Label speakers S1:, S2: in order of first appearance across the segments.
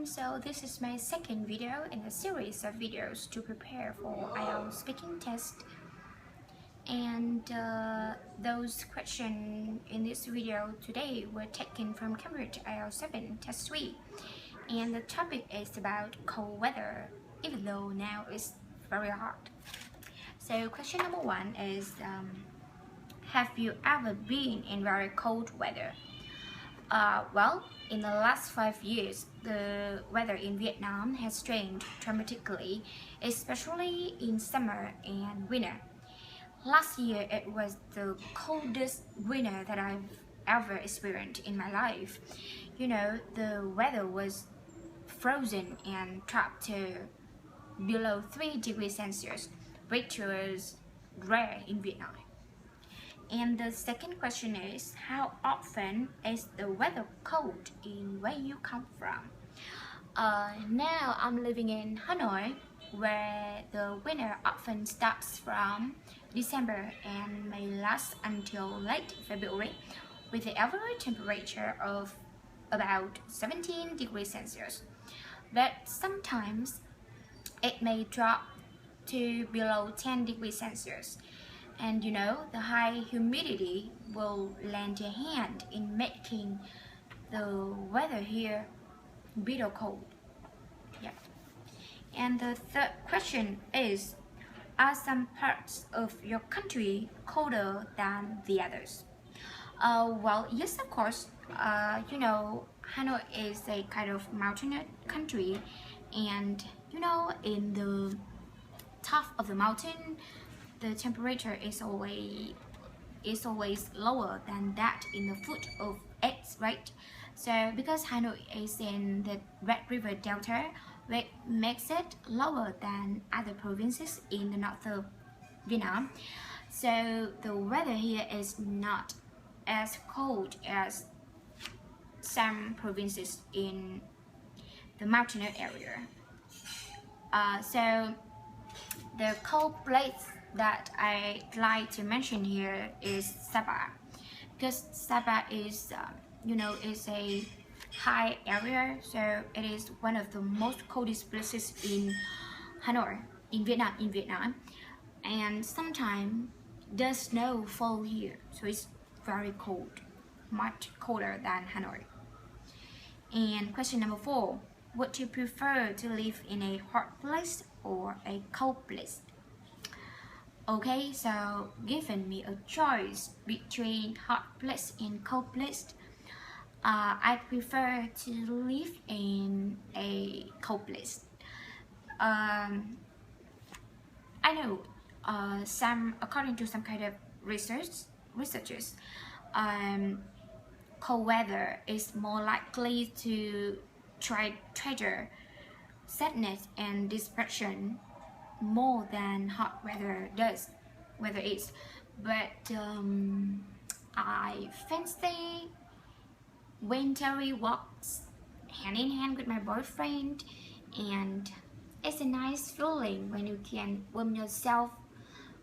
S1: So this is my second video in a series of videos to prepare for IELTS speaking test. And those questions in this video today were taken from Cambridge IELTS 7 Test 3. And the topic is about cold weather, even though now it's very hot. So question number 1 is, have you ever been in very cold weather? Well, in the last 5 years, the weather in Vietnam has changed dramatically, especially in summer and winter. Last year, it was the coldest winter that I've ever experienced in my life. You know, the weather was frozen and dropped to below 3 degrees Celsius, which was rare in Vietnam. And the second question is, how often is the weather cold in where you come from? Now I'm living in Hanoi, where the winter often starts from December and may last until late February, with the average temperature of about 17 degrees Celsius. But sometimes it may drop to below 10 degrees Celsius. And you know, the high humidity will lend a hand in making the weather here bitter cold. Yeah. And the third question is, are some parts of your country colder than the others? Well, yes, of course. You know, Hanoi is a kind of mountainous country, and you know, in the top of the mountain, the temperature is always lower than that in the foot of it, right? So because Hanoi is in the Red River Delta, which makes it lower than other provinces in the north of Vietnam, so the weather here is not as cold as some provinces in the mountainous area. So the cold place that I'd like to mention here is Sapa, because Sapa is you know, is a high area, so it is one of the most coldest places in Hanoi, in Vietnam, and sometimes does snow fall here, so it's very cold, much colder than Hanoi. And question number 4, would you prefer to live in a hot place or a cold place? Okay, so given me a choice between hot place and cold place, I prefer to live in a cold place. I know according to some kind of researchers, cold weather is more likely to trigger sadness and depression more than hot weather does, but I fancy wintry walks hand in hand with my boyfriend, and it's a nice feeling when you can warm yourself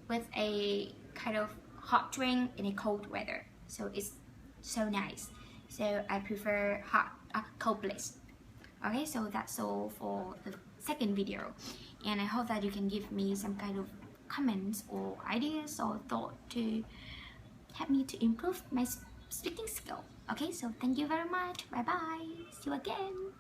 S1: with a kind of hot drink in a cold weather, so it's so nice. So I prefer cold place. Okay, so that's all for the second video, and I hope that you can give me some kind of comments or ideas or thought to help me to improve my speaking skill. Okay, so thank you very much. Bye bye. See you again.